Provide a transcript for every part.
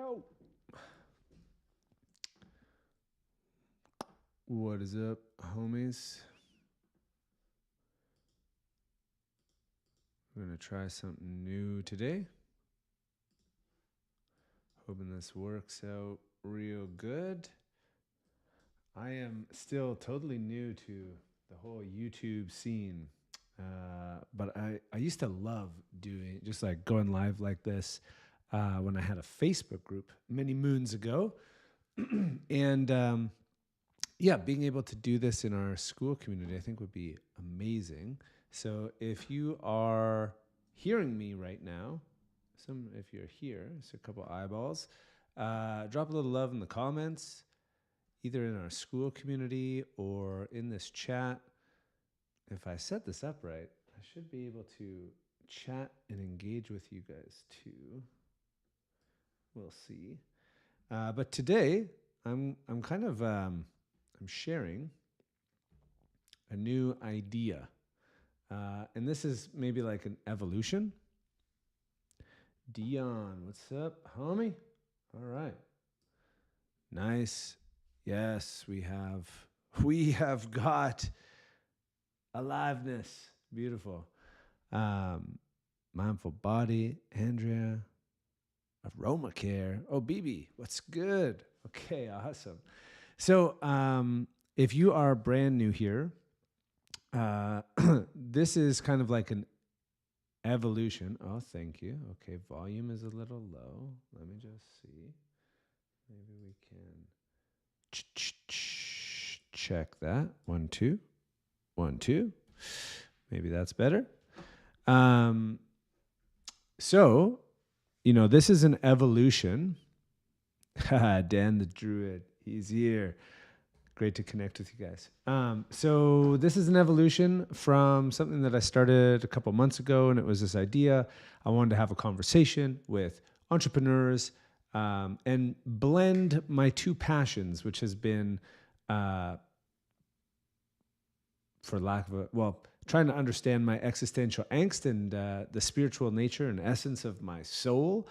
Yo. What is up, homies? We're going to try something new today. Hoping this works out real good. I am still totally new to the whole YouTube scene. But I used to love doing just like going live like this when I had a Facebook group many moons ago. and yeah, being able to do this in our school community, I think would be amazing. So if you are hearing me right now, if you're here, it's a couple eyeballs, drop a little love in the comments, either in our school community or in this chat. If I set this up right, I should be able to chat and engage with you guys too. We'll see. But today, I'm kind of I'm sharing a new idea, and this is maybe like an evolution. Dion, what's up, homie? All right, nice. Yes, we have got aliveness. Beautiful. Mindful body, Andrea. Aroma care. Oh, BB, what's good? Okay, awesome. So, if you are brand new here, this is kind of like an evolution. Oh, thank you. Okay, volume is a little low. Let me just see. Maybe we can check that. 1, 2, 1, 2. Maybe that's better. So, this is an evolution. Dan the Druid, he's here. Great to connect with you guys. So this is an evolution from something that I started a couple months ago, and it was this idea. I wanted to have a conversation with entrepreneurs and blend my two passions, which has been, for lack of trying to understand my existential angst and the spiritual nature and essence of my soul,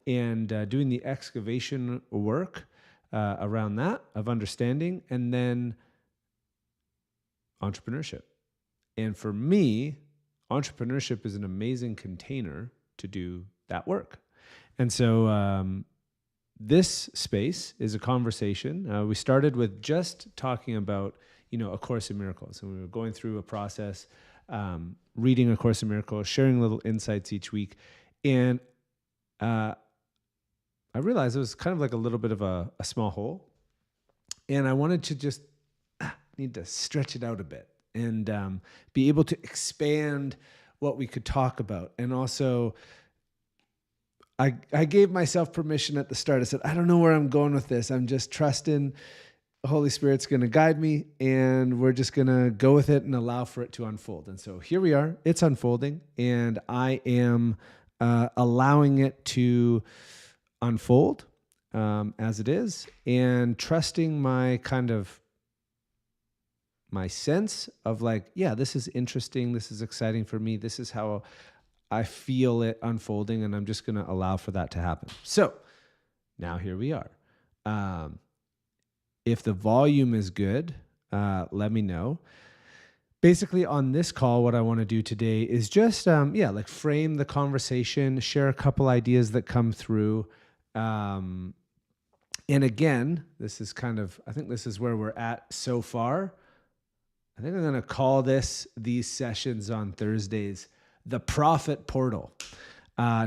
and doing the excavation work around that of understanding, and then entrepreneurship. And for me, entrepreneurship is an amazing container to do that work. And so this space is a conversation. We started with just talking about, A Course in Miracles. And we were going through a process, reading A Course in Miracles, sharing little insights each week. And I realized it was kind of like a little bit of a small hole. And I wanted to just need to stretch it out a bit and be able to expand what we could talk about. And also, I gave myself permission at the start. I said, I don't know where I'm going with this. I'm just trusting the Holy Spirit's going to guide me, and we're just going to go with it and allow for it to unfold. And so here we are. It's unfolding, and I am allowing it to unfold as it is, and trusting my sense of like, yeah, this is interesting. This is exciting for me. This is how I feel it unfolding, and I'm just going to allow for that to happen. So now here we are. If the volume is good, let me know. Basically, on this call, what I want to do today is just, frame the conversation, share a couple ideas that come through. And again, this is I think this is where we're at so far. I think I'm going to call these sessions on Thursdays, the Profit Portal,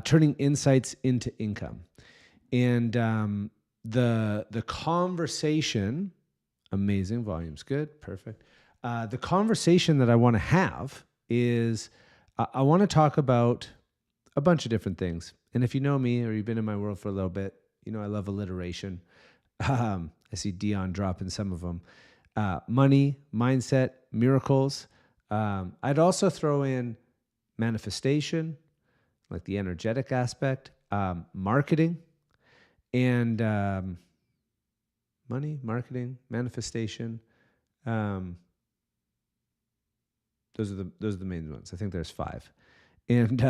turning insights into income. And the conversation, amazing, volume's good, perfect. The conversation that I want to have is I want to talk about a bunch of different things. And if you know me or you've been in my world for a little bit, I love alliteration. I see Dion dropping some of them. Money, mindset, miracles. I'd also throw in manifestation, like the energetic aspect, marketing, and money, marketing, manifestation. Those are the main ones. I think there's 5. And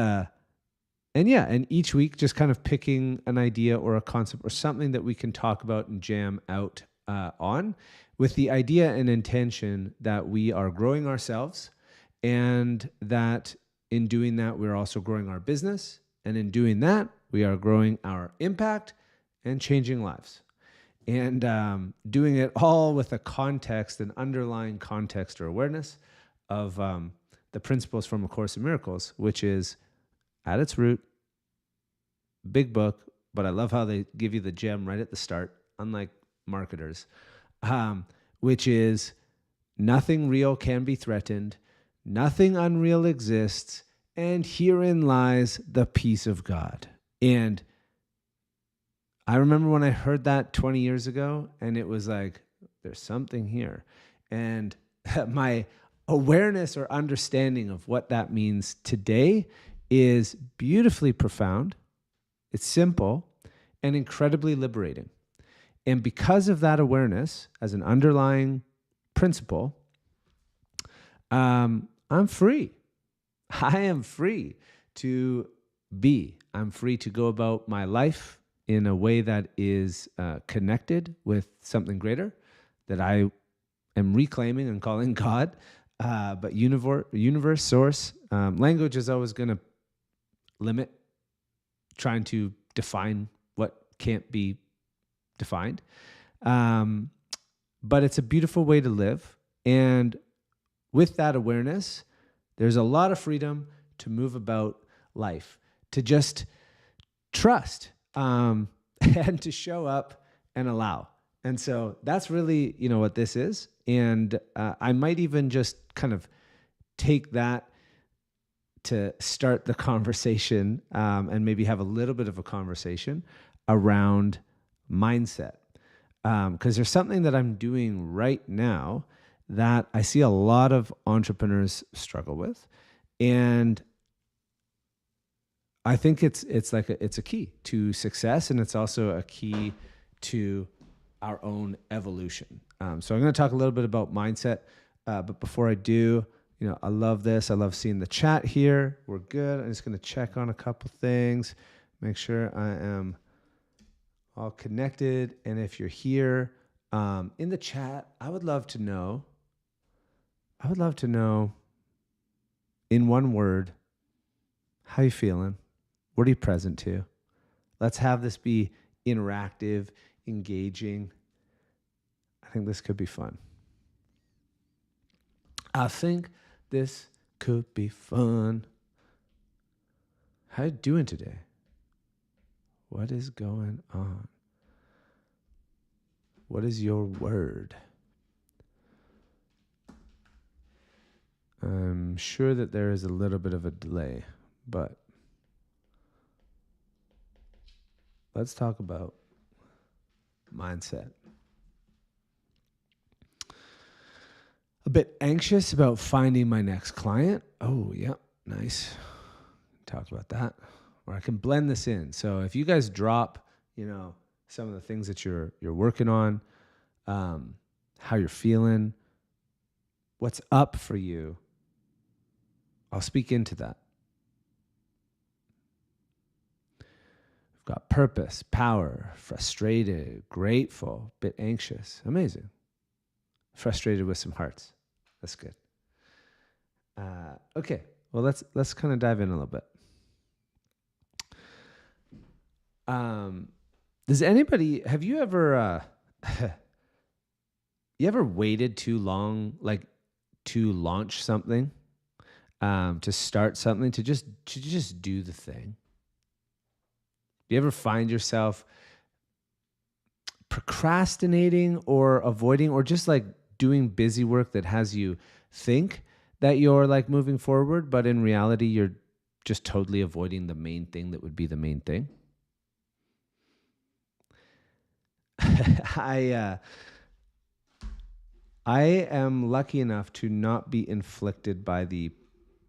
And yeah, and each week just kind of picking an idea or a concept or something that we can talk about and jam out on, with the idea and intention that we are growing ourselves, and that in doing that, we're also growing our business. And in doing that, we are growing our impact and changing lives. And doing it all with a context, an underlying context or awareness of the principles from A Course in Miracles, which is at its root, big book, but I love how they give you the gem right at the start, unlike marketers, which is nothing real can be threatened, nothing unreal exists, and herein lies the peace of God. And I remember when I heard that 20 years ago, and it was like, there's something here. And my awareness or understanding of what that means today is beautifully profound. It's simple and incredibly liberating. And because of that awareness as an underlying principle, I'm free. I am free to be. I'm free to go about my life in a way that is connected with something greater that I am reclaiming and calling God, but universe, source. Language is always going to limit trying to define what can't be defined. But it's a beautiful way to live. And with that awareness, there's a lot of freedom to move about life, to just trust, and to show up and allow. And so that's really, what this is. And I might even just kind of take that to start the conversation, and maybe have a little bit of a conversation around mindset. Because there's something that I'm doing right now that I see a lot of entrepreneurs struggle with. And I think it's a key to success, and it's also a key to our own evolution. So I'm going to talk a little bit about mindset, but before I do, I love this. I love seeing the chat here. We're good. I'm just going to check on a couple things, make sure I am all connected. And if you're here in the chat, I would love to know in one word, how you feeling? What are you present to? Let's have this be interactive, engaging. I think this could be fun. I think this could be fun. How you doing today? What is going on? What is your word? I'm sure that there is a little bit of a delay, but let's talk about mindset. A bit anxious about finding my next client. Oh, yeah, nice. Talk about that. Or I can blend this in. So if you guys drop, some of the things that you're working on, how you're feeling, what's up for you, I'll speak into that. We've got purpose, power, frustrated, grateful, bit anxious. Amazing. Frustrated with some hearts. That's good. Okay. Well, let's kind of dive in a little bit. Does anybody, have you ever waited too long, like to launch something, to start something, to just do the thing? Do you ever find yourself procrastinating or avoiding, or just like doing busy work that has you think that you're like moving forward, but in reality, you're just totally avoiding the main thing that would be the main thing? I am lucky enough to not be inflicted by the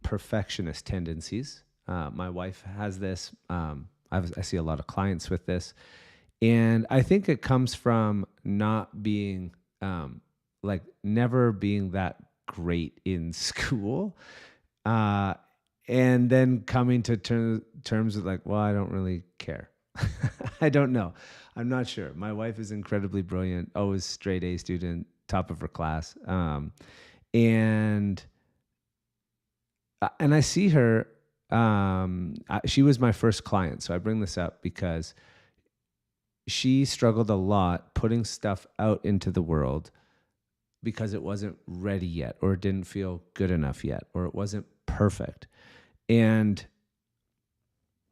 perfectionist tendencies. My wife has this. I see a lot of clients with this. And I think it comes from not being, never being that great in school. and then coming to terms with like, well, I don't really care. I don't know. I'm not sure. My wife is incredibly brilliant, always straight A student, top of her class. And I see her. She was my first client, so I bring this up because she struggled a lot putting stuff out into the world because it wasn't ready yet, or it didn't feel good enough yet, or it wasn't perfect. And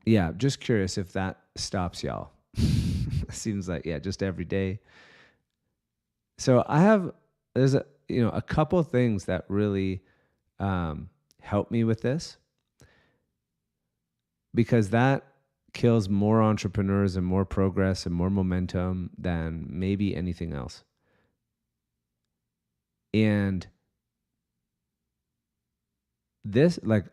yeah, just curious if that stops y'all. Seems like, yeah, just every day. So there's a couple things that really help me with this, because that kills more entrepreneurs and more progress and more momentum than maybe anything else. And this, like,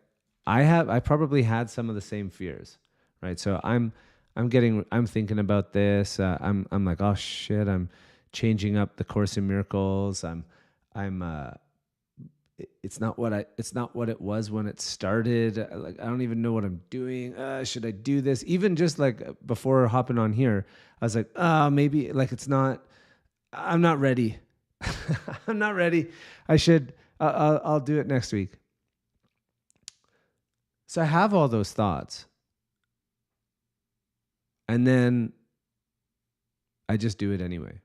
I probably had some of the same fears, right? So I'm thinking about this. I'm like, oh shit, I'm changing up the Course in Miracles. It's not what it was when it started. Like, I don't even know what I'm doing. Should I do this? Even just like before hopping on here, I was like, maybe like I'm not ready. I'm not ready. I'll do it next week. So I have all those thoughts. And then I just do it anyway.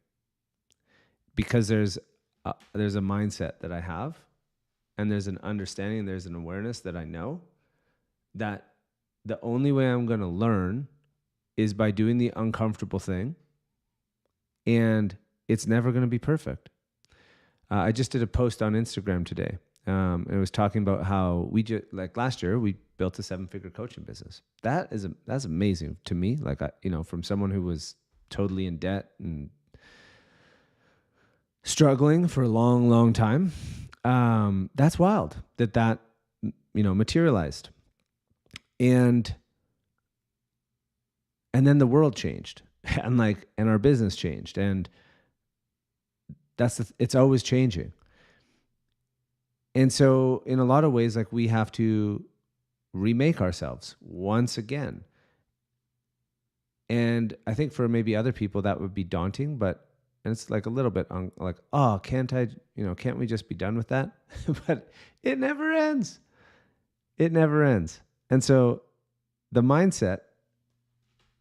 Because there's a mindset that I have, and there's an understanding, there's an awareness that I know that the only way I'm going to learn is by doing the uncomfortable thing, and it's never going to be perfect. I just did a post on Instagram today. It was talking about how like last year we built a 7-figure coaching business. That's amazing to me. Like, from someone who was totally in debt and struggling for a long, long time. That's wild that materialized. And then the world changed and our business changed, and it's always changing. And so in a lot of ways, like, we have to remake ourselves once again. And I think for maybe other people that would be daunting, and it's like a little bit like, oh, can't we just be done with that? But it never ends. It never ends. And so the mindset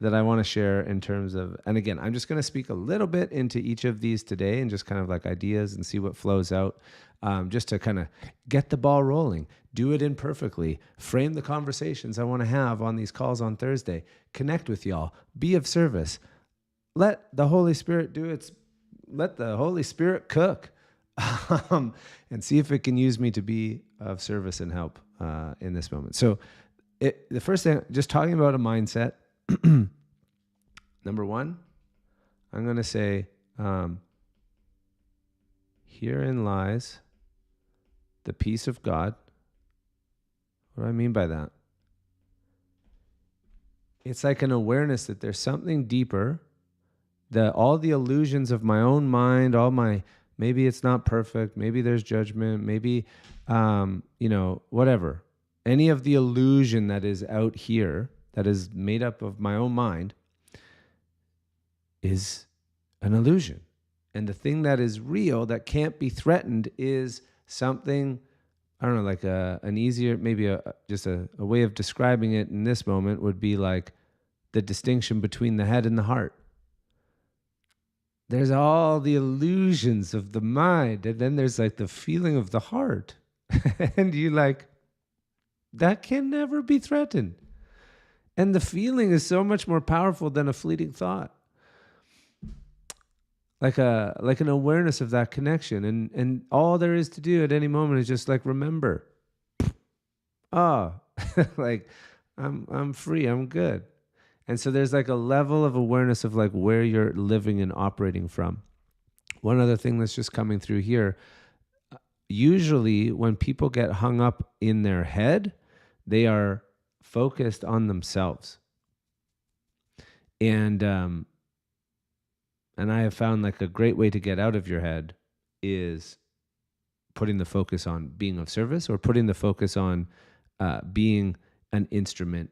that I want to share in terms of, and again, I'm just going to speak a little bit into each of these today and just kind of like ideas and see what flows out, just to kind of get the ball rolling, do it imperfectly, frame the conversations I want to have on these calls on Thursday, connect with y'all, be of service, let the Holy Spirit let the Holy Spirit cook, and see if it can use me to be of service and help in this moment. So the first thing, just talking about a mindset, number one, I'm going to say, herein lies the peace of God. What do I mean by that? It's like an awareness that there's something deeper, that all the illusions of my own mind, maybe it's not perfect, maybe there's judgment, maybe, whatever. Any of the illusion that is out here, that is made up of my own mind, is an illusion. And the thing that is real, that can't be threatened, is something, I don't know, like an easier, maybe just a way of describing it in this moment would be like the distinction between the head and the heart. There's all the illusions of the mind, and then there's like the feeling of the heart. And you like, that can never be threatened. And the feeling is so much more powerful than a fleeting thought. Like an awareness of that connection. And all there is to do at any moment is just like, remember. Like, I'm free, I'm good. And so there's like a level of awareness of like where you're living and operating from. One other thing that's just coming through here, usually when people get hung up in their head, they are focused on themselves. And I have found like a great way to get out of your head is putting the focus on being of service, or putting the focus on being an instrument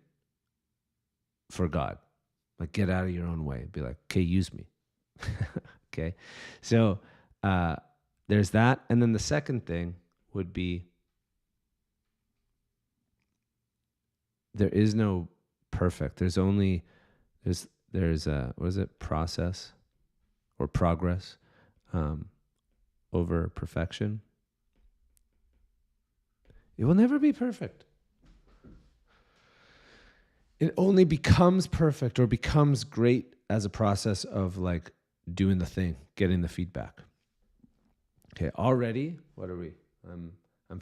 for God. Like, get out of your own way. Be like, okay, use me. Okay. So there's that. And then the second thing would be there is no perfect. There's what is it? Process or progress over perfection. It will never be perfect. It only becomes perfect or becomes great as a process of like doing the thing, getting the feedback. Okay, already, what are we? I'm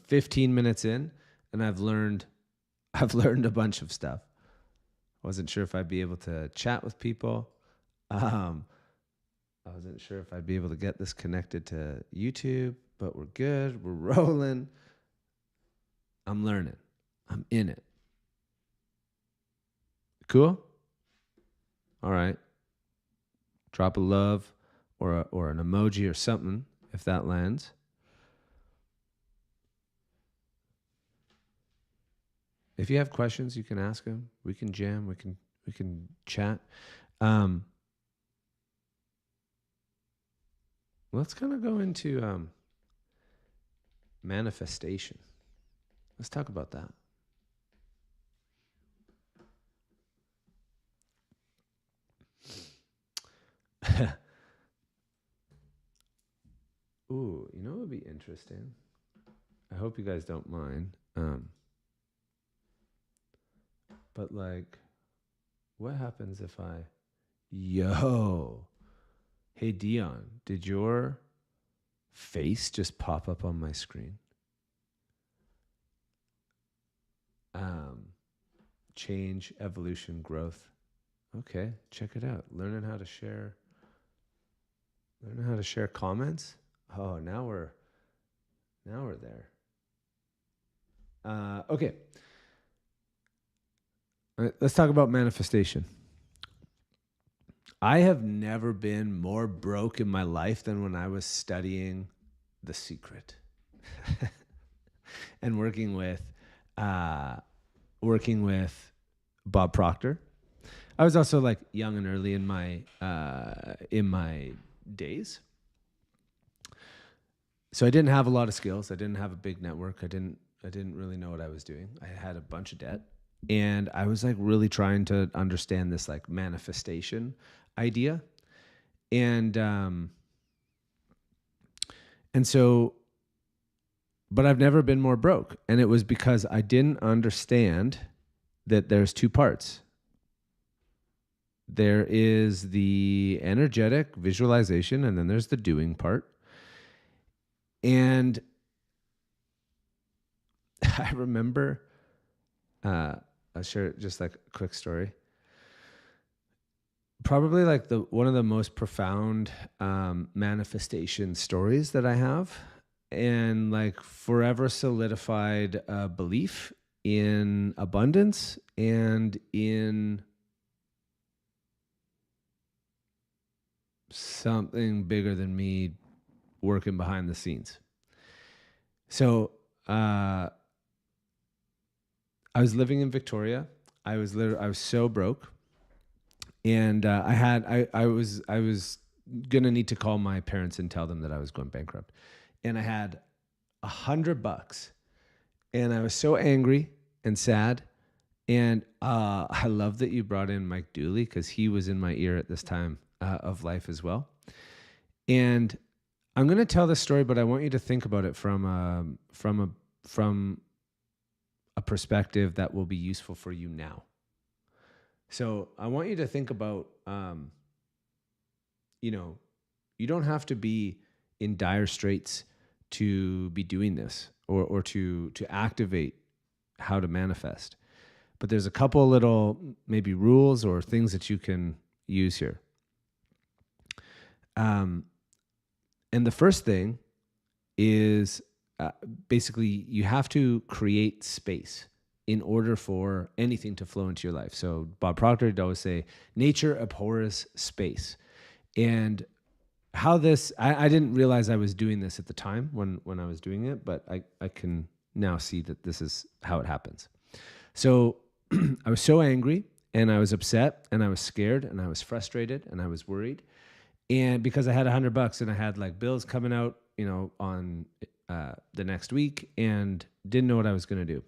15 minutes in and I've learned a bunch of stuff. I wasn't sure if I'd be able to chat with people. I wasn't sure if I'd be able to get this connected to YouTube, but we're good. We're rolling. I'm learning. I'm in it. Cool? All right. Drop a love or an emoji or something if that lands. If you have questions, you can ask them. We can jam. We can chat. Let's kind of go into manifestation. Let's talk about that. Ooh, you know what would be interesting? I hope you guys don't mind. But like, what happens if hey Dion, did your face just pop up on my screen? Change, evolution, growth. Okay, check it out. Learning how to share comments. Oh, now we're there. Okay. All right, let's talk about manifestation. I have never been more broke in my life than when I was studying The Secret and working with Bob Proctor. I was also like young and early in my days. So I didn't have a lot of skills. I didn't have a big network. I didn't really know what I was doing. I had a bunch of debt. And I was like really trying to understand this like manifestation idea. And so, but I've never been more broke. And it was because I didn't understand that there's two parts. There is the energetic visualization, and then there's the doing part. And I remember, I'll share just like a quick story. Probably like one of the most profound manifestation stories that I have, and like forever solidified belief in abundance and in something bigger than me working behind the scenes. So I was living in Victoria. I was so broke, and I was gonna need to call my parents and tell them that I was going bankrupt, and I had $100, and I was so angry and sad. And I love that you brought in Mike Dooley, because he was in my ear at this time of life as well. And I'm going to tell this story, but I want you to think about it from a perspective that will be useful for you now. So I want you to think about, you don't have to be in dire straits to be doing this or to activate how to manifest. But there's a couple of little maybe rules or things that you can use here. And the first thing is basically you have to create space in order for anything to flow into your life. So Bob Proctor would always say, nature abhors space. And how this, I didn't realize I was doing this at the time when I was doing it, but I can now see that this is how it happens. So I was so angry and I was upset and I was scared and I was frustrated and I was worried. And because I had $100 and I had like bills coming out, on the next week and didn't know what I was going to do.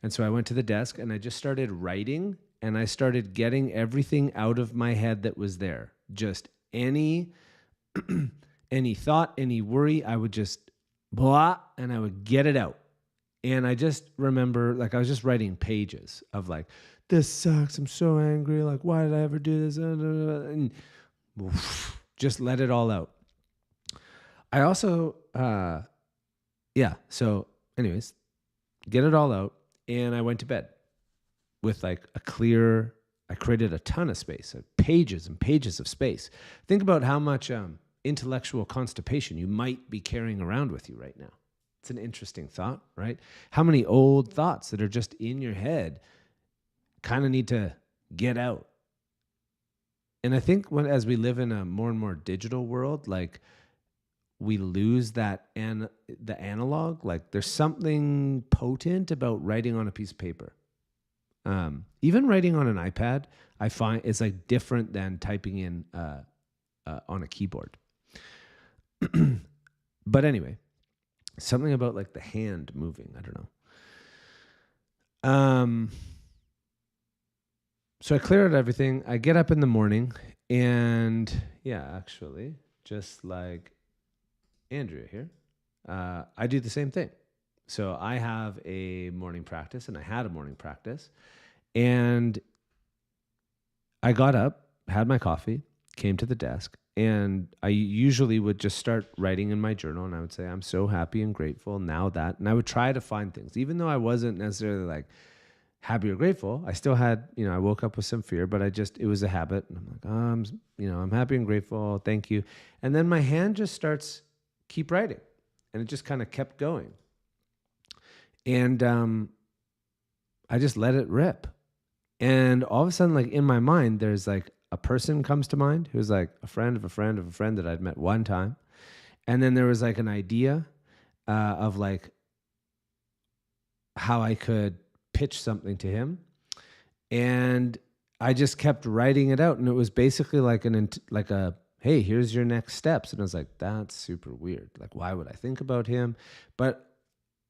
And so I went to the desk and I just started writing and I started getting everything out of my head that was there. Just any thought, any worry, I would just blah, and I would get it out. And I just remember, like, I was just writing pages of like, this sucks. I'm so angry. Like, why did I ever do this? And just let it all out. I also, so anyways, get it all out. And I went to bed with like I created a ton of space, pages and pages of space. Think about how much intellectual constipation you might be carrying around with you right now. It's an interesting thought, right? How many old thoughts that are just in your head kind of need to get out. And I think as we live in a more and more digital world, like we lose that the analog. Like there's something potent about writing on a piece of paper. Even writing on an iPad, I find it's like different than typing in on a keyboard. But anyway, something about like the hand moving. I don't know. So I clear out everything. I get up in the morning and actually, just like Andrea here, I do the same thing. So I have a morning practice and I had a morning practice and I got up, had my coffee, came to the desk, and I usually would just start writing in my journal and I would say, I'm so happy and grateful now that, and I would try to find things, even though I wasn't necessarily like happy or grateful. I still had, I woke up with some fear, but it was a habit. And I'm like, I'm happy and grateful. Thank you. And then my hand just starts keep writing and it just kind of kept going. And I just let it rip. And all of a sudden, like in my mind, there's like a person comes to mind who's like a friend of a friend of a friend that I'd met one time. And then there was like an idea of like how I could pitch something to him. And I just kept writing it out. And it was basically like hey, here's your next steps. And I was like, that's super weird. Like, why would I think about him? But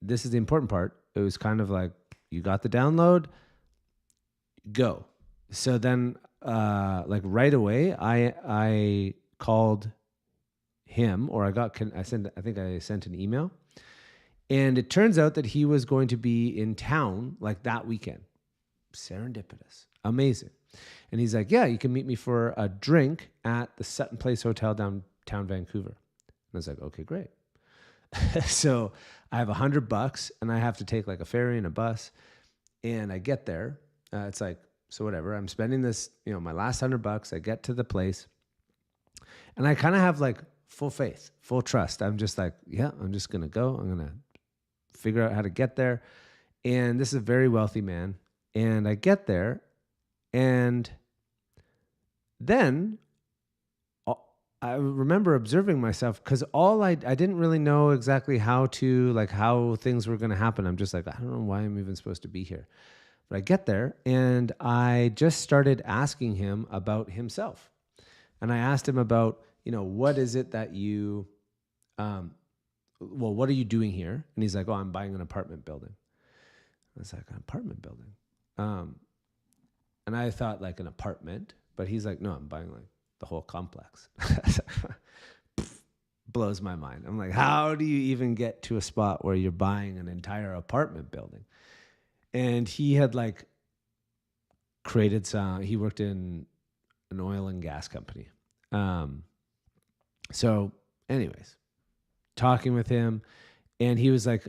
this is the important part. It was kind of like, you got the download, go. So then, like right away, I called him, or I think I sent an email, and it turns out that he was going to be in town like that weekend. Serendipitous, amazing. And he's like, yeah, you can meet me for a drink at the Sutton Place Hotel downtown Vancouver. And I was like, okay, great. So I have $100 and I have to take like a ferry and a bus, and I get there. It's like, so whatever, I'm spending this, my last $100. I get to the place and I kind of have like full faith, full trust. I'm just like, yeah, I'm just going to go. I'm going to figure out how to get there. And this is a very wealthy man. And I get there, and then I remember observing myself, because I didn't really know exactly how things were going to happen. I'm just like, I don't know why I'm even supposed to be here. But I get there and I just started asking him about himself. And I asked him about, what is it that you, what are you doing here? And he's like, oh, I'm buying an apartment building. I was like, an apartment building? And I thought like an apartment, but he's like, no, I'm buying like the whole complex. Blows my mind. I'm like, how do you even get to a spot where you're buying an entire apartment building? And he had like created he worked in an oil and gas company. So anyways, talking with him, and he was like,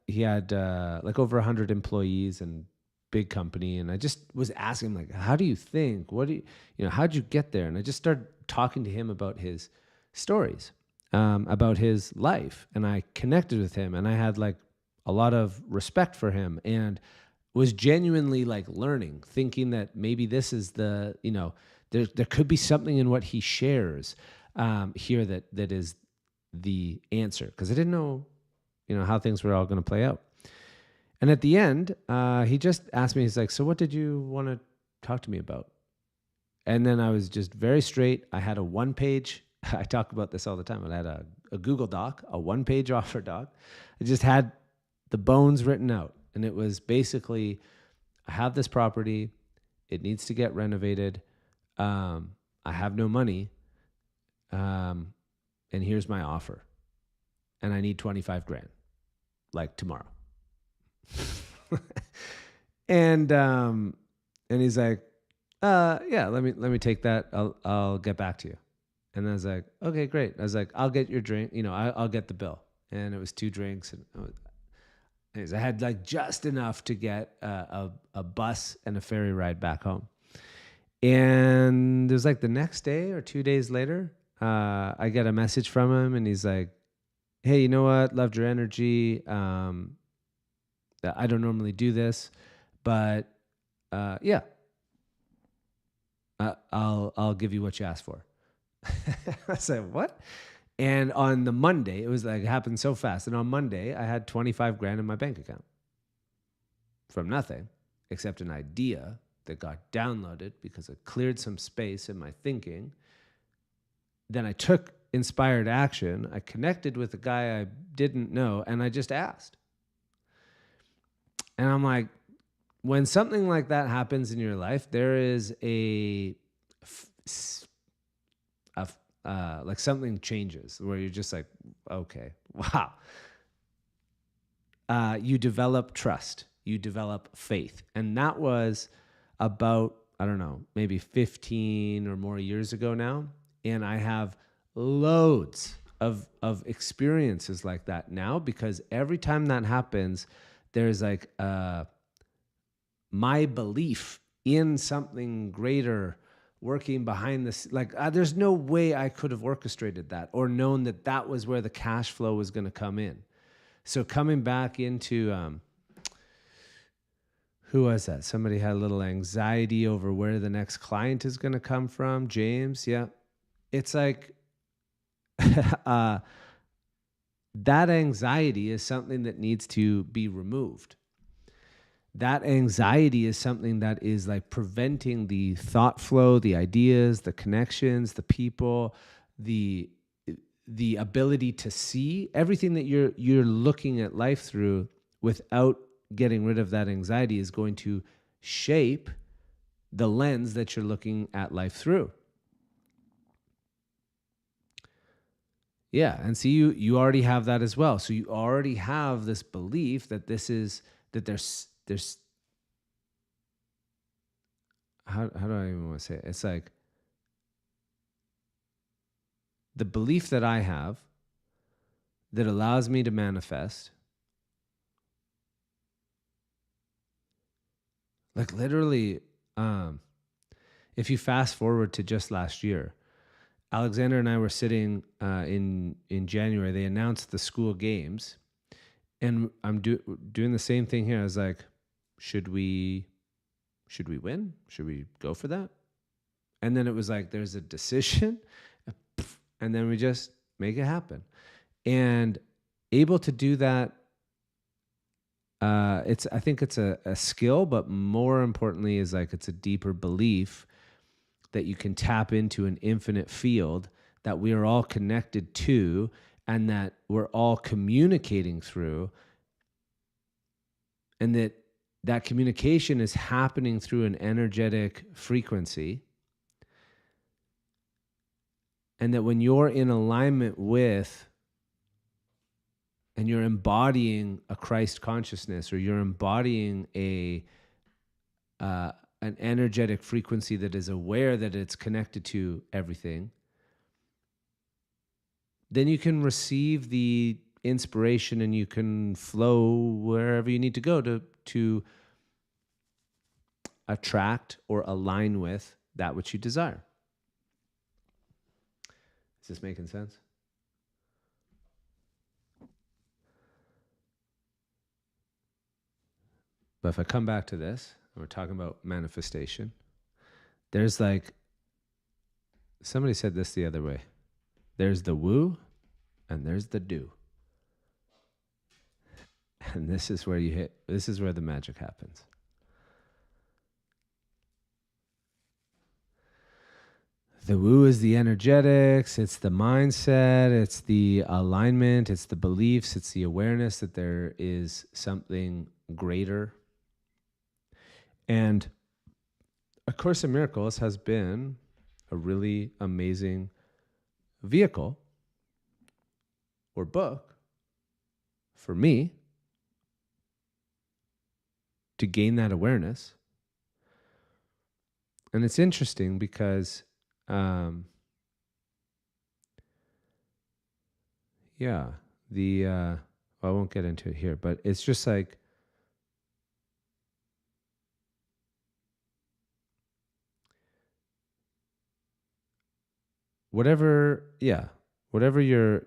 he had like over 100 employees and big company. And I just was asking him like, how do you think? What do you, how'd you get there? And I just started talking to him about his stories, about his life. And I connected with him, and I had like a lot of respect for him, and was genuinely like learning, thinking that maybe this is the, there could be something in what he shares here that is the answer. Because I didn't know, how things were all going to play out. And at the end, he just asked me, he's like, so what did you want to talk to me about? And then I was just very straight. I had a 1-page, I talk about this all the time. I had a Google Doc, a 1-page offer doc. I just had the bones written out. And it was basically, I have this property. It needs to get renovated. I have no money. And here's my offer. And I need 25 grand, like tomorrow. And he's like, yeah, let me take that. I'll get back to you. And I was like, okay, great. I was like, I'll get your drink. I'll get the bill. And it was 2 drinks. And I had like just enough to get a bus and a ferry ride back home. And it was like the next day or 2 days later, I get a message from him, and he's like, hey, you know what? Loved your energy. I don't normally do this, but yeah, I'll give you what you asked for. I said, what? And on the Monday, it was like, it happened so fast. And on Monday, I had 25 grand in my bank account from nothing except an idea that got downloaded because it cleared some space in my thinking. Then I took inspired action. I connected with a guy I didn't know, and I just asked. And I'm like, when something like that happens in your life, there is like something changes where you're just like, okay, wow. You develop trust, you develop faith. And that was about, I don't know, maybe 15 or more years ago now. And I have loads of experiences like that now, because every time that happens, there's like my belief in something greater working behind this. Like there's no way I could have orchestrated that or known that that was where the cash flow was going to come in. So coming back into who was that? Somebody had a little anxiety over where the next client is going to come from. James, yeah. It's like that anxiety is something that needs to be removed. That anxiety is something that is like preventing the thought flow, the ideas, the connections, the people, the ability to see everything that you're looking at life through. Without getting rid of that anxiety is going to shape the lens that you're looking at life through. Yeah, and see, you already have that as well. So you already have this belief that there's how do I even want to say it? It's like the belief that I have that allows me to manifest. Like literally, if you fast forward to just last year, Alexander and I were sitting in January. They announced the school games, and I'm doing the same thing here. I was like, should we win? Should we go for that? And then it was like, there's a decision, and then we just make it happen. And able to do that, I think it's a skill, but more importantly is like it's a deeper belief that you can tap into an infinite field that we are all connected to and that we're all communicating through, and that communication is happening through an energetic frequency, and that when you're in alignment with and you're embodying a Christ consciousness, or you're embodying an energetic frequency that is aware that it's connected to everything, then you can receive the inspiration and you can flow wherever you need to go to attract or align with that which you desire. Is this making sense? But if I come back to this, we're talking about manifestation. There's like, somebody said this the other way. There's the woo and there's the do. And this is where the magic happens. The woo is the energetics, it's the mindset, it's the alignment, it's the beliefs, it's the awareness that there is something greater. And A Course in Miracles has been a really amazing vehicle or book for me to gain that awareness. And it's interesting because I won't get into it here, but it's just like whatever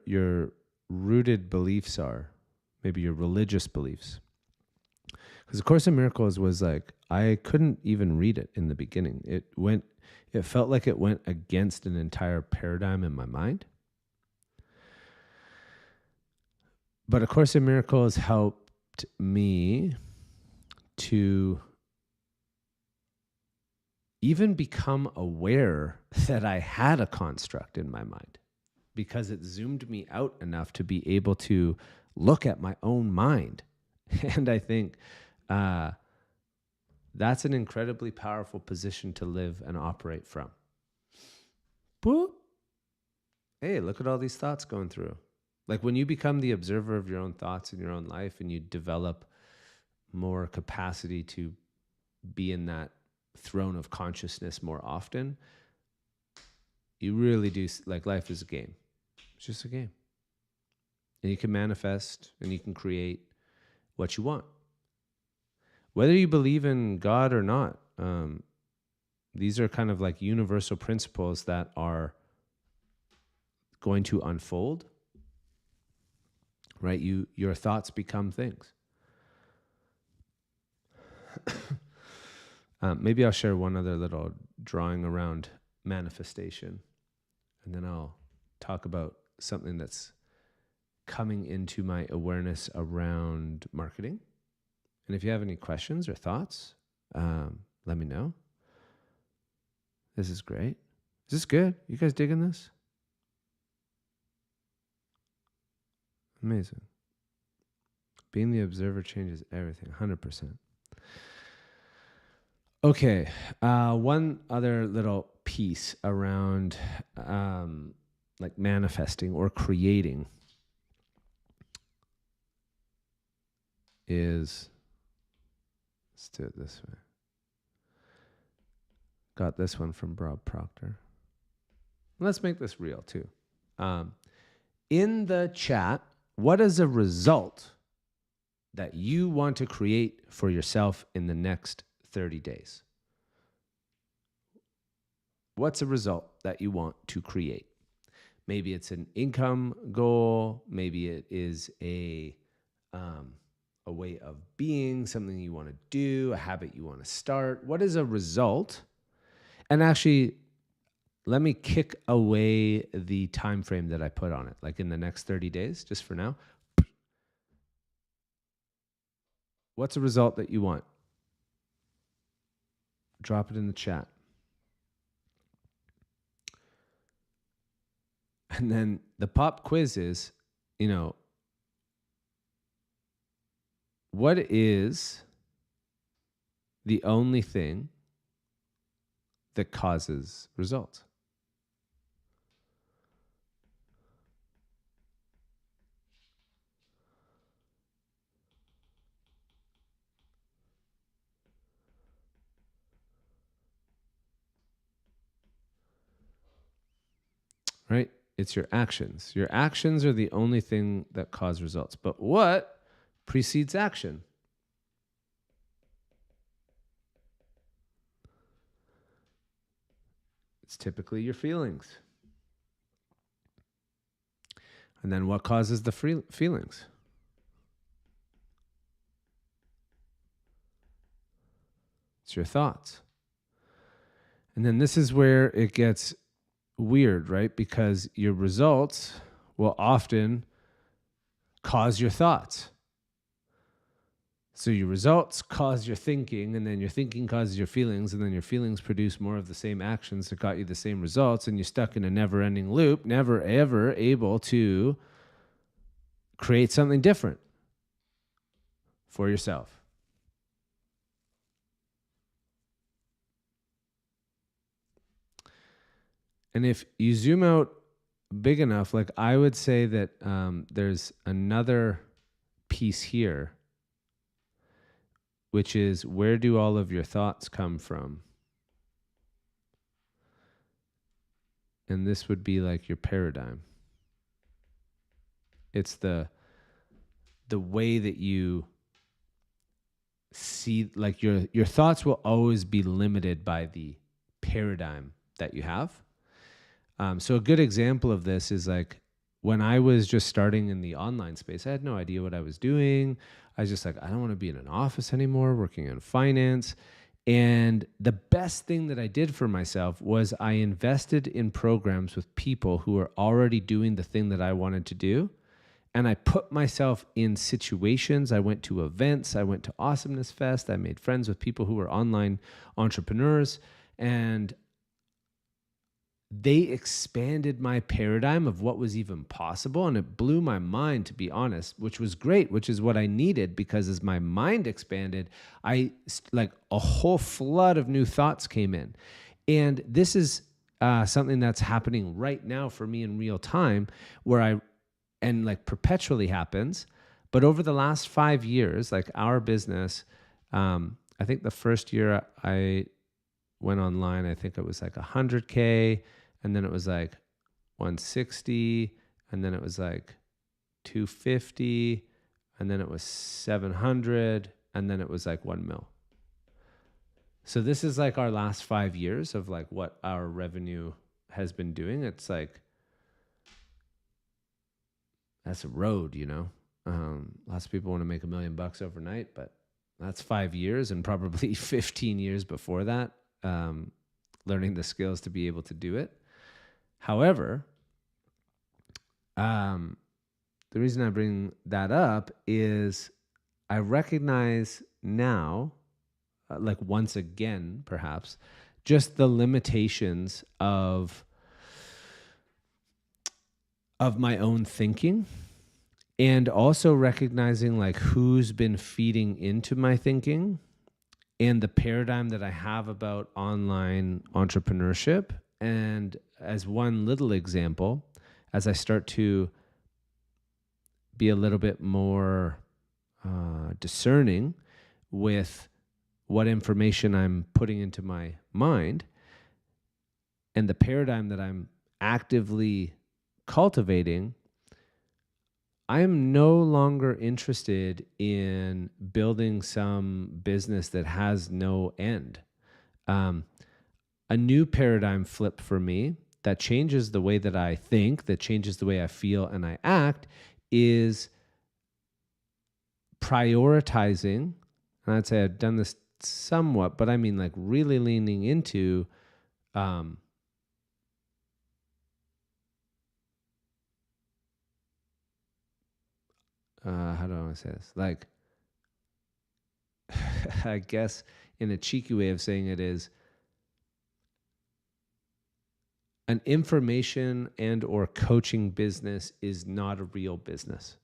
your rooted beliefs are, maybe your religious beliefs. Because A Course in Miracles was like, I couldn't even read it in the beginning. It felt like it went against an entire paradigm in my mind. But A Course in Miracles helped me to even become aware that I had a construct in my mind, because it zoomed me out enough to be able to look at my own mind. And I think that's an incredibly powerful position to live and operate from. Boop. Hey, look at all these thoughts going through. Like when you become the observer of your own thoughts in your own life and you develop more capacity to be in that throne of consciousness more often, you really do, like, life is a game. It's just a game. And you can manifest and you can create what you want. Whether you believe in God or not, these are kind of like universal principles that are going to unfold, right? Your thoughts become things. Maybe I'll share one other little drawing around manifestation, and then I'll talk about something that's coming into my awareness around marketing. And if you have any questions or thoughts, let me know. This is great. Is this good? You guys digging this? Amazing. Being the observer changes everything, 100%. Okay, one other little piece around like manifesting or creating is, let's do it this way. Got this one from Bob Proctor. Let's make this real too. In the chat, what is a result that you want to create for yourself in the next 30 days? What's a result that you want to create? Maybe it's an income goal. Maybe it is a way of being, something you want to do, a habit you want to start. What is a result? And actually, let me kick away the time frame that I put on it, like in the next 30 days, just for now. What's a result that you want? Drop it in the chat. And then the pop quiz is, what is the only thing that causes results? Right? It's your actions. Your actions are the only thing that cause results. But what precedes action? It's typically your feelings. And then what causes the feelings? It's your thoughts. And then this is where it gets weird, right? Because your results will often cause your thoughts. So your results cause your thinking, and then your thinking causes your feelings, and then your feelings produce more of the same actions that got you the same results, and you're stuck in a never-ending loop, never ever able to create something different for yourself. And if you zoom out big enough, like I would say that there's another piece here, which is, where do all of your thoughts come from? And this would be like your paradigm. It's the way that you see, like your thoughts will always be limited by the paradigm that you have. So a good example of this is like when I was just starting in the online space, I had no idea what I was doing. I was just like, I don't want to be in an office anymore, working in finance. And the best thing that I did for myself was I invested in programs with people who were already doing the thing that I wanted to do. And I put myself in situations. I went to events. I went to Awesomeness Fest. I made friends with people who were online entrepreneurs. And they expanded my paradigm of what was even possible. And it blew my mind, to be honest, which was great, which is what I needed, because as my mind expanded, like a whole flood of new thoughts came in. And this is something that's happening right now for me in real time, and like perpetually happens. But over the last 5 years, like our business, I think the first year I went online, I think it was like 100K, and then it was like 160, and then it was like 250, and then it was 700, and then it was like 1 mil. So this is like our last 5 years of like what our revenue has been doing. It's like, that's a road, you know. Lots of people want to make $1 million overnight, but that's 5 years, and probably 15 years before that, learning the skills to be able to do it. However, the reason I bring that up is I recognize now, like once again, perhaps, just the limitations of my own thinking, and also recognizing like who's been feeding into my thinking and the paradigm that I have about online entrepreneurship. And as one little example, as I start to be a little bit more discerning with what information I'm putting into my mind and the paradigm that I'm actively cultivating, I am no longer interested in building some business that has no end. A new paradigm flip for me that changes the way that I think, that changes the way I feel and I act, is prioritizing. And I'd say I've done this somewhat, but I mean like really leaning into how do I want to say this? Like, I guess in a cheeky way of saying it is, an information and or coaching business is not a real business.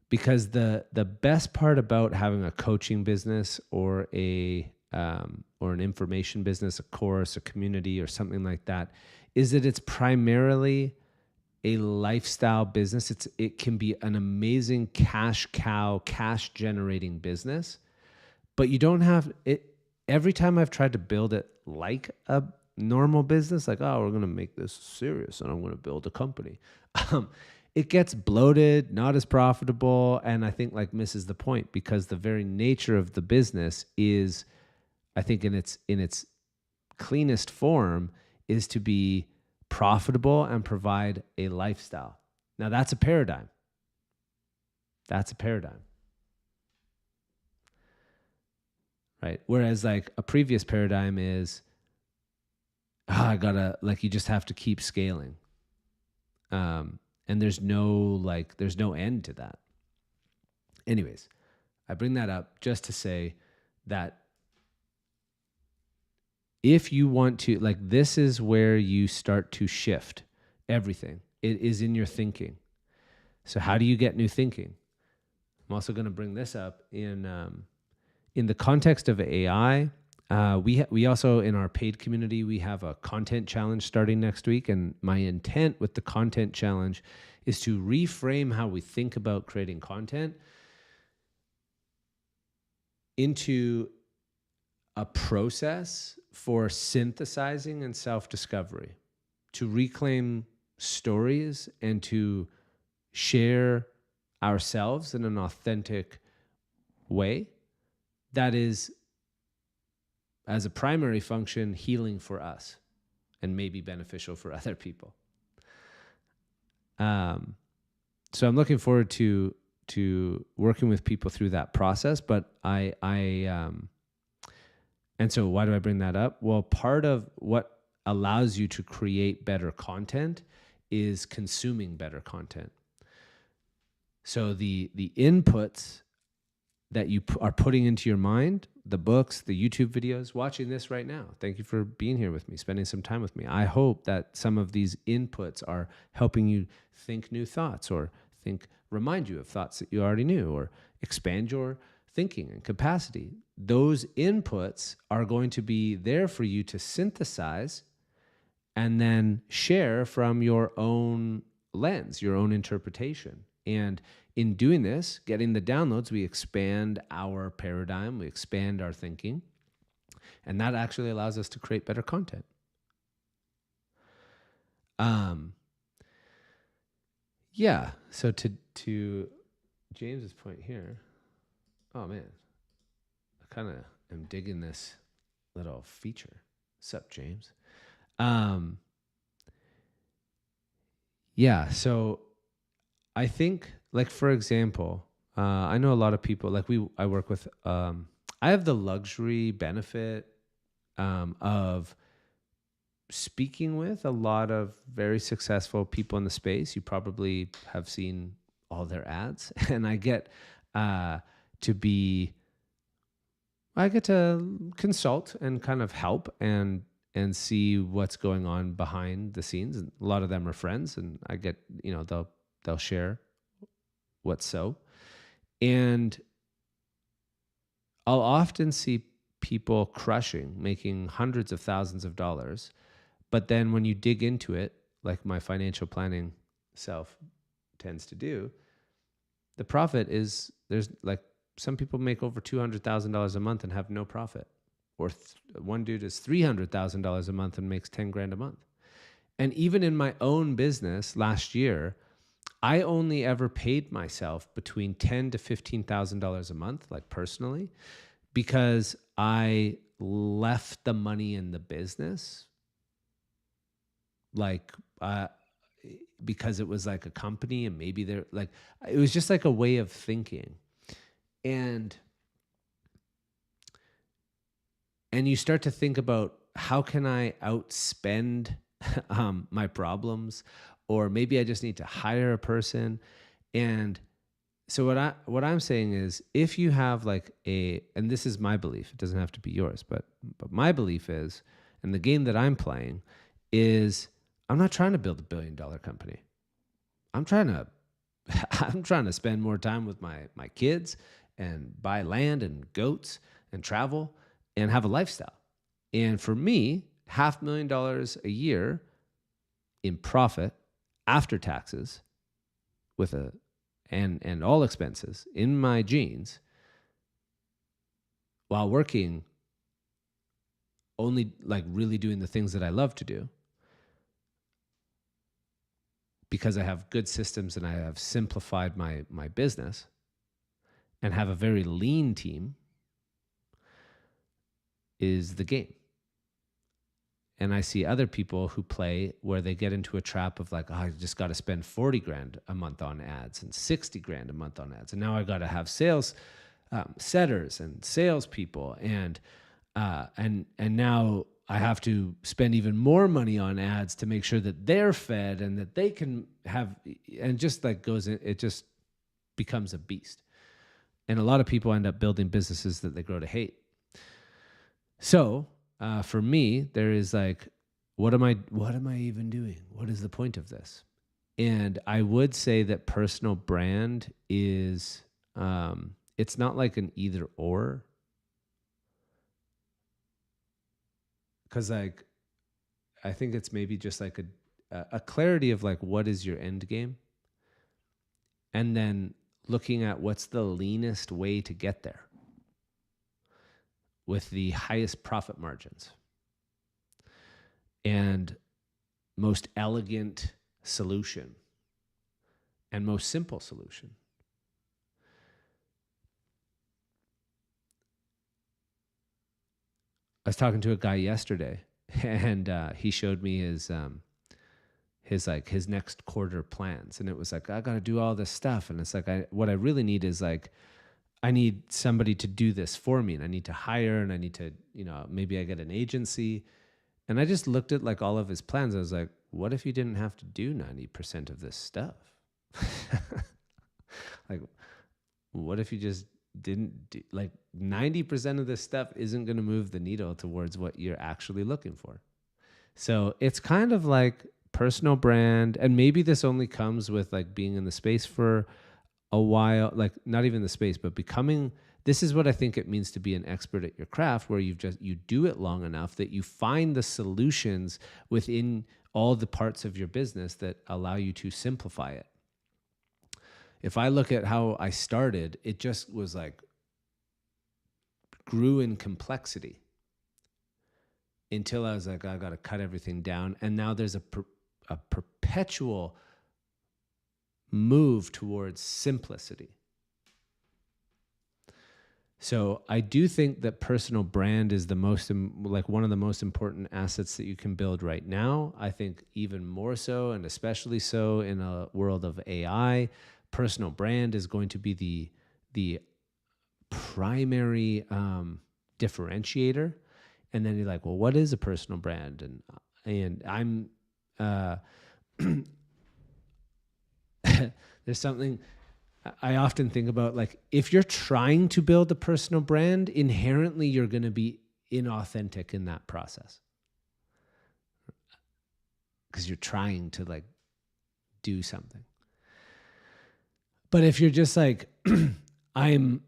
Because the best part about having a coaching business or or an information business, a course, a community, or something like that, is that it's primarily a lifestyle business. It can be an amazing cash cow, cash generating business, but you don't have it. Every time I've tried to build it like a normal business, like, oh, we're going to make this serious and I'm going to build a company. It gets bloated, not as profitable, and I think like misses the point, because the very nature of the business is, I think in its cleanest form, is to be profitable and provide a lifestyle. Now that's a paradigm. That's a paradigm. Right? Whereas like a previous paradigm is, you just have to keep scaling. And there's no end to that. Anyways, I bring that up just to say that if you want to, like, this is where you start to shift everything. It is in your thinking. So how do you get new thinking? I'm also going to bring this up in the context of AI. We also, in our paid community, we have a content challenge starting next week. And my intent with the content challenge is to reframe how we think about creating content into a process for synthesizing and self-discovery, to reclaim stories and to share ourselves in an authentic way that is, as a primary function, healing for us and maybe beneficial for other people. So I'm looking forward to working with people through that process. But and so why do I bring that up? Well, part of what allows you to create better content is consuming better content. So the inputs that you are putting into your mind, the books, the YouTube videos, watching this right now. Thank you for being here with me, spending some time with me. I hope that some of these inputs are helping you think new thoughts, or remind you of thoughts that you already knew, or expand your thinking and capacity. Those inputs are going to be there for you to synthesize and then share from your own lens, your own interpretation. And in doing this, getting the downloads, we expand our paradigm, we expand our thinking, and that actually allows us to create better content. Yeah, so to James's point here, oh man, I kind of am digging this little feature. What's up, James? Yeah, so I think, like, for example, I know a lot of people, like I work with, I have the luxury benefit of speaking with a lot of very successful people in the space. You probably have seen all their ads, and I get to consult and kind of help and see what's going on behind the scenes. And a lot of them are friends, and I get, they'll share what's so. And I'll often see people crushing, making hundreds of thousands of dollars. But then when you dig into it, like my financial planning self tends to do, the profit is, there's like, some people make over $200,000 a month and have no profit. Or one dude is $300,000 a month and makes 10 grand a month. And even in my own business last year, I only ever paid myself between $10,000 to $15,000 a month, like personally, because I left the money in the business, like because it was like a company, and maybe they're like, it was just like a way of thinking. And you start to think about, how can I outspend my problems? Or maybe I just need to hire a person. And so what I'm saying is, if you have like and this is my belief, it doesn't have to be yours, but my belief is, and the game that I'm playing is, I'm not trying to build $1 billion company. I'm trying to spend more time with my kids, and buy land and goats and travel and have a lifestyle. And for me, $500,000 a year in profit after taxes, with and all expenses in my jeans, while working, only like really doing the things that I love to do, because I have good systems and I have simplified my business and have a very lean team, is the game. And I see other people who play where they get into a trap of like, I just got to spend 40 grand a month on ads and 60 grand a month on ads. And now I got to have sales setters and salespeople. And now I have to spend even more money on ads to make sure that they're fed and that they can have, and just like it just becomes a beast. And a lot of people end up building businesses that they grow to hate. So for me, there is like, what am I even doing? What is the point of this? And I would say that personal brand is, it's not like an either or. Because like, I think it's maybe just like a clarity of like, what is your end game? And then looking at what's the leanest way to get there with the highest profit margins and most elegant solution and most simple solution. I was talking to a guy yesterday, and he showed me his next quarter plans, and it was like, I got to do all this stuff, and it's like, what I really need is like, I need somebody to do this for me, and I need to hire, and I need to, maybe I get an agency. And I just looked at like all of his plans. I was like, what if you didn't have to do 90% of this stuff? Like, what if you just didn't do, like 90% of this stuff isn't going to move the needle towards what you're actually looking for. So it's kind of like personal brand. And maybe this only comes with like being in the space for a while, like not even the space, but becoming, this is what I think it means to be an expert at your craft, where you do it long enough that you find the solutions within all the parts of your business that allow you to simplify it. If I look at how I started, it just was like grew in complexity until I was like, I got to cut everything down. And now there's a perpetual move towards simplicity. So I do think that personal brand is one of the most important assets that you can build right now. I think even more so, and especially so in a world of AI, personal brand is going to be the primary differentiator. And then you're like, well, what is a personal brand? And I'm there's something I often think about, like, if you're trying to build a personal brand, inherently you're going to be inauthentic in that process because you're trying to like do something. But if you're just like, I'm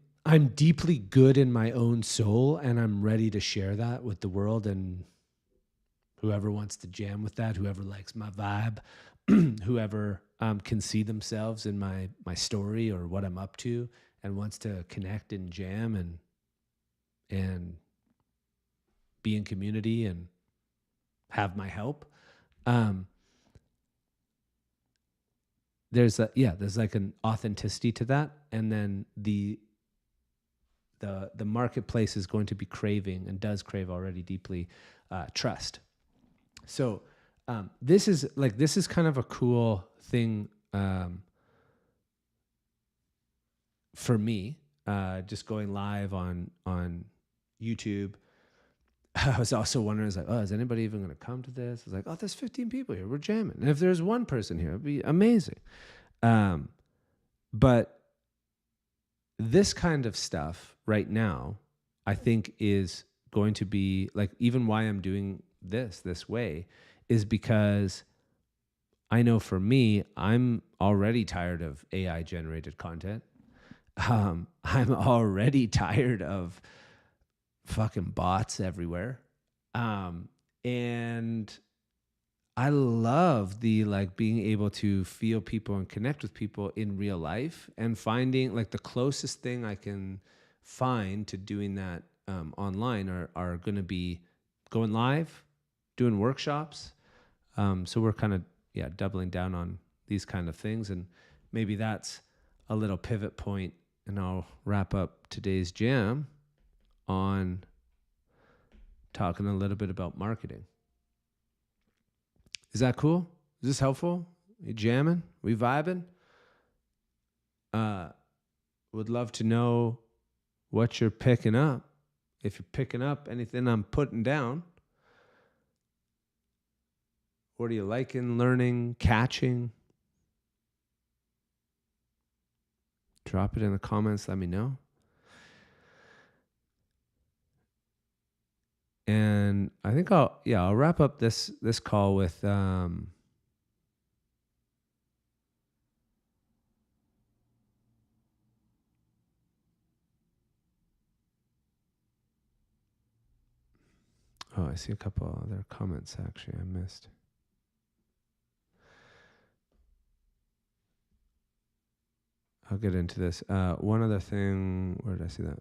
deeply good in my own soul and I'm ready to share that with the world, and whoever wants to jam with that, whoever likes my vibe, whoever can see themselves in my story or what I'm up to and wants to connect and jam and be in community and have my help. There's like an authenticity to that. And then the marketplace is going to be craving, and does crave already deeply, trust. So this is kind of a cool thing for me, just going live on YouTube. I was also wondering, I was like, oh, is anybody even going to come to this? I was like, oh, there's 15 people here. We're jamming. And if there's one person here, it'd be amazing. But this kind of stuff right now, I think is going to be like, even why I'm doing this way is because I know for me, I'm already tired of AI generated content. I'm already tired of fucking bots everywhere. And I love the like being able to feel people and connect with people in real life, and finding like the closest thing I can find to doing that online are going to be going live, doing workshops. So we're kind of, doubling down on these kind of things. And maybe that's a little pivot point, and I'll wrap up today's jam on talking a little bit about marketing. Is that cool? Is this helpful? You jamming? We vibing? Would love to know what you're picking up. If you're picking up anything I'm putting down. What are you liking, learning, catching? Drop it in the comments. Let me know. And I think I'll wrap up this call with I see a couple other comments actually I missed. I'll get into this. One other thing, where did I see that?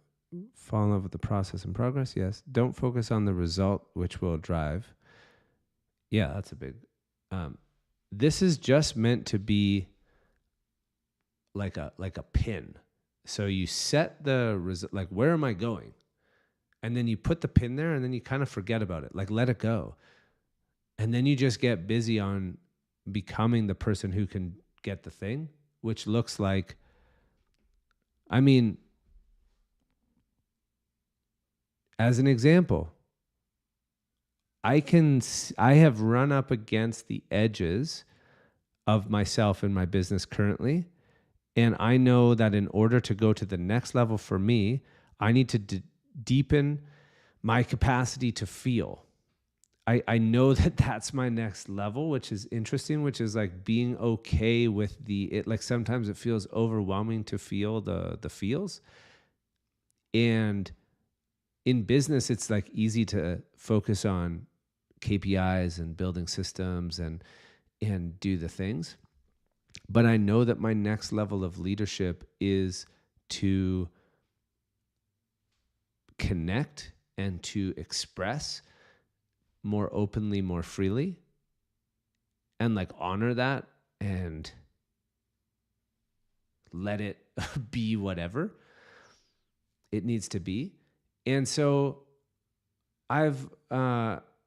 Fall in love with the process and progress. Yes. Don't focus on the result, which will drive. Yeah, that's a big. This is just meant to be like a pin. So you set the result, like, where am I going? And then you put the pin there, and then you kind of forget about it, like let it go. And then you just get busy on becoming the person who can get the thing, which looks like, I mean, as an example, I have run up against the edges of myself in my business currently. And I know that in order to go to the next level for me, I need to deepen my capacity to feel. I know that that's my next level, which is interesting, which is like being okay with like sometimes it feels overwhelming to feel the feels. And in business, it's like easy to focus on KPIs and building systems and do the things. But I know that my next level of leadership is to connect and to express more openly, more freely, and like honor that and let it be whatever it needs to be. And so I've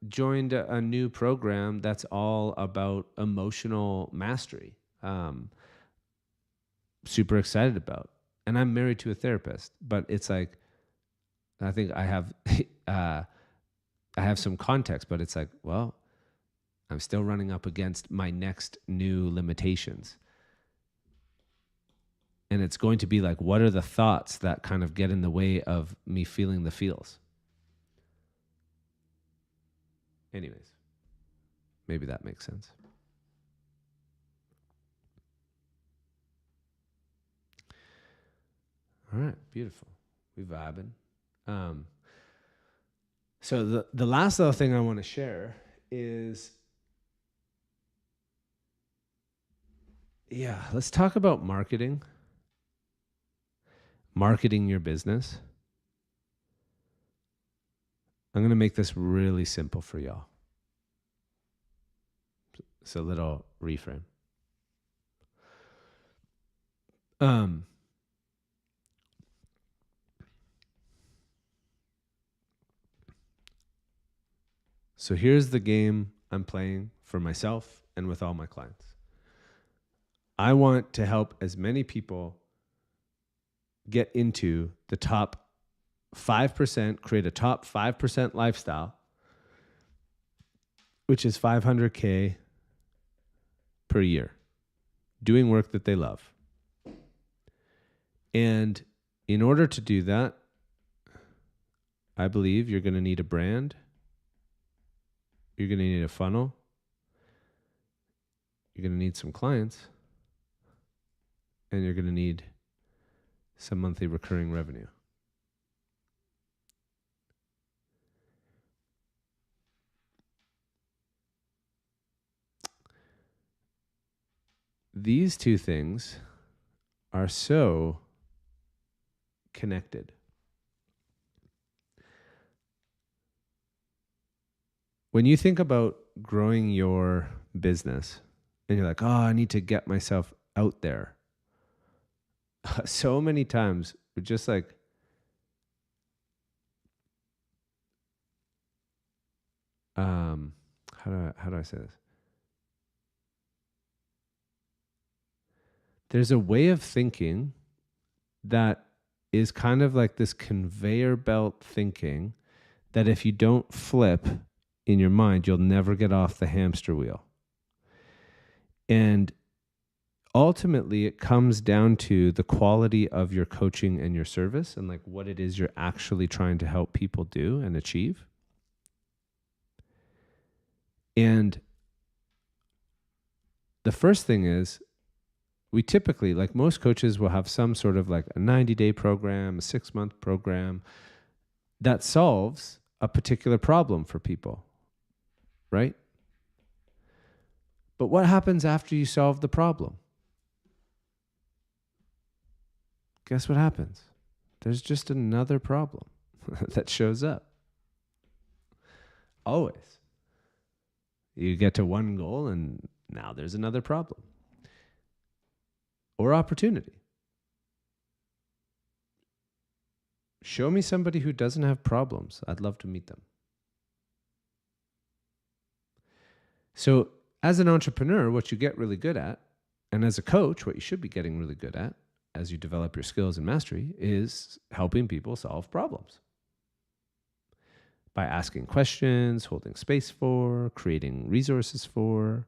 joined a new program that's all about emotional mastery. Super excited about. And I'm married to a therapist, but it's like, I think I have I have some context, but it's like, well, I'm still running up against my next new limitations. And it's going to be like, what are the thoughts that kind of get in the way of me feeling the feels? Anyways, maybe that makes sense. All right, beautiful. We vibing. So the last little thing I want to share is, let's talk about marketing. Marketing your business. I'm going to make this really simple for y'all. It's a little reframe. So here's the game I'm playing for myself and with all my clients. I want to help as many people get into the top 5%, create a top 5% lifestyle, which is $500K per year, doing work that they love. And in order to do that, I believe you're going to need a brand. You're going to need a funnel. You're going to need some clients. And you're going to need some monthly recurring revenue. These two things are so connected. When you think about growing your business and you're like, oh, I need to get myself out there. So many times we're just like, how do I say this? There's a way of thinking that is kind of like this conveyor belt thinking that if you don't flip in your mind, you'll never get off the hamster wheel. And ultimately, it comes down to the quality of your coaching and your service and like what it is you're actually trying to help people do and achieve. And the first thing is, we typically, like most coaches, will have some sort of like a 90-day program, a 6-month program that solves a particular problem for people, right? But what happens after you solve the problem? Guess what happens? There's just another problem that shows up. Always. You get to one goal and now there's another problem or opportunity. Show me somebody who doesn't have problems. I'd love to meet them. So as an entrepreneur, what you get really good at, and as a coach, what you should be getting really good at as you develop your skills and mastery, is helping people solve problems. By asking questions, holding space for, creating resources for.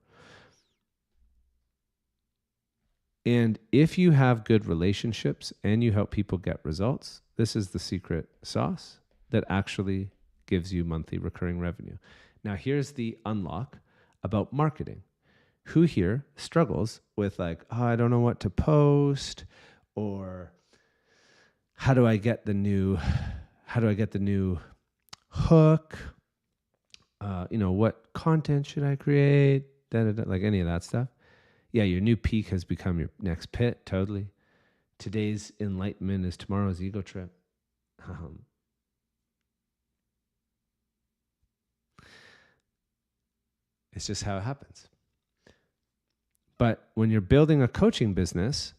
And if you have good relationships and you help people get results, this is the secret sauce that actually gives you monthly recurring revenue. Now, here's the unlock about marketing. Who here struggles with like, oh, I don't know what to post, or how do I get the new hook? What content should I create? Like any of that stuff. Yeah, your new peak has become your next pit, totally. Today's enlightenment is tomorrow's ego trip. It's just how it happens. But when you're building a coaching business,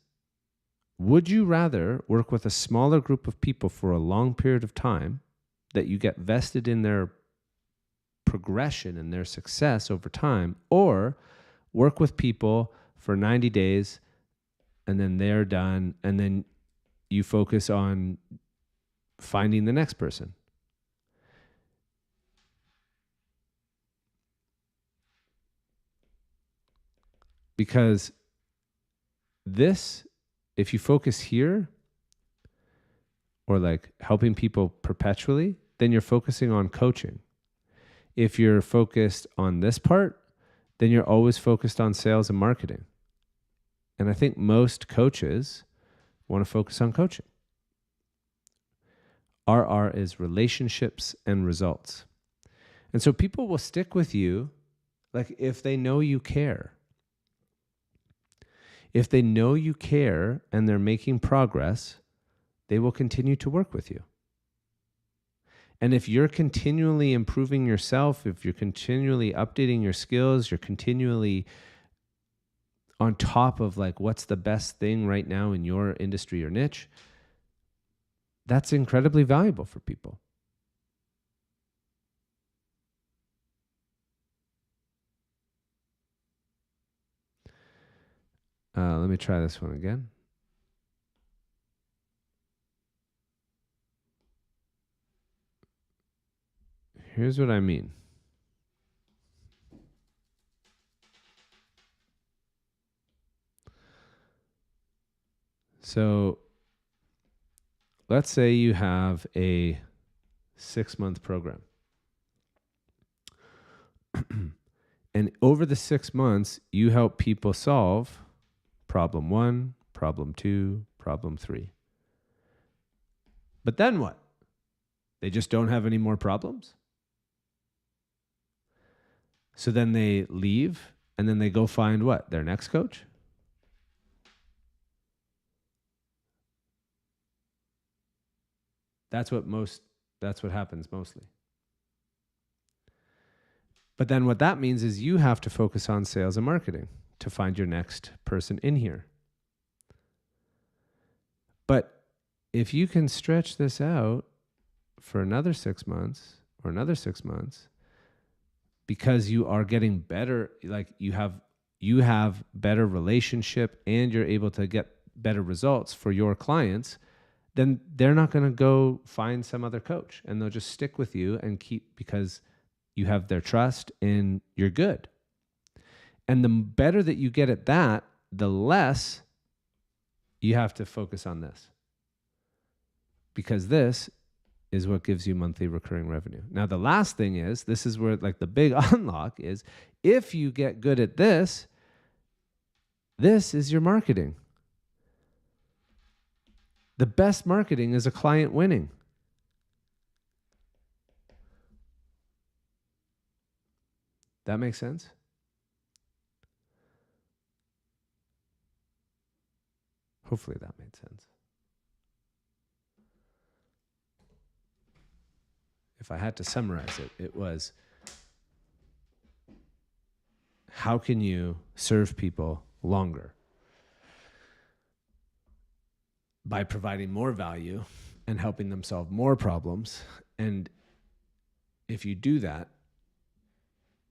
would you rather work with a smaller group of people for a long period of time that you get vested in their progression and their success over time, or work with people for 90 days and then they're done and then you focus on finding the next person? Because this, if you focus here or like helping people perpetually, then you're focusing on coaching. If you're focused on this part, then you're always focused on sales and marketing. And I think most coaches want to focus on coaching. RR is relationships and results. And so people will stick with you like if they know you care. If they know you care and they're making progress, they will continue to work with you. And if you're continually improving yourself, if you're continually updating your skills, you're continually on top of like what's the best thing right now in your industry or niche, that's incredibly valuable for people. Let me try this one again. Here's what I mean. So let's say you have a 6-month program. And over the 6 months, you help people solve problem 1, problem 2, problem 3. But then what? They just don't have any more problems? So then they leave and then they go find what? Their next coach? That's what happens mostly. But then what that means is you have to focus on sales and marketing to find your next person in here. But if you can stretch this out for another 6 months or another 6 months, because you are getting better, like you have better relationship and you're able to get better results for your clients, then they're not going to go find some other coach and they'll just stick with you and keep, because you have their trust and you're good. And the better that you get at that, the less you have to focus on this. Because this is what gives you monthly recurring revenue. Now, the last thing is, this is where like the big unlock is, if you get good at this, this is your marketing. The best marketing is a client winning. That makes sense? Hopefully that made sense. If I had to summarize it, it was, how can you serve people longer? By providing more value and helping them solve more problems. And if you do that,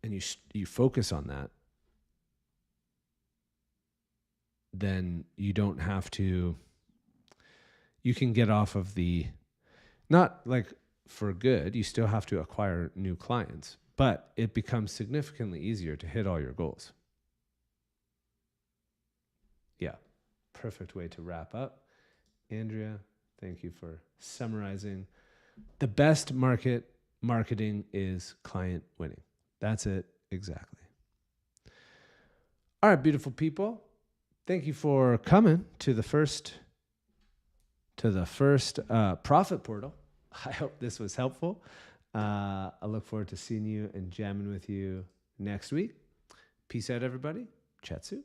and you focus on that, then you don't have to, you can get off of the, not like for good, you still have to acquire new clients, but it becomes significantly easier to hit all your goals. Yeah, perfect way to wrap up. Andrea, thank you for summarizing. The best marketing is client winning. That's it, exactly. All right, beautiful people. Thank you for coming to the first Profit Portal. I hope this was helpful. I look forward to seeing you and jamming with you next week. Peace out, everybody. Chat soon.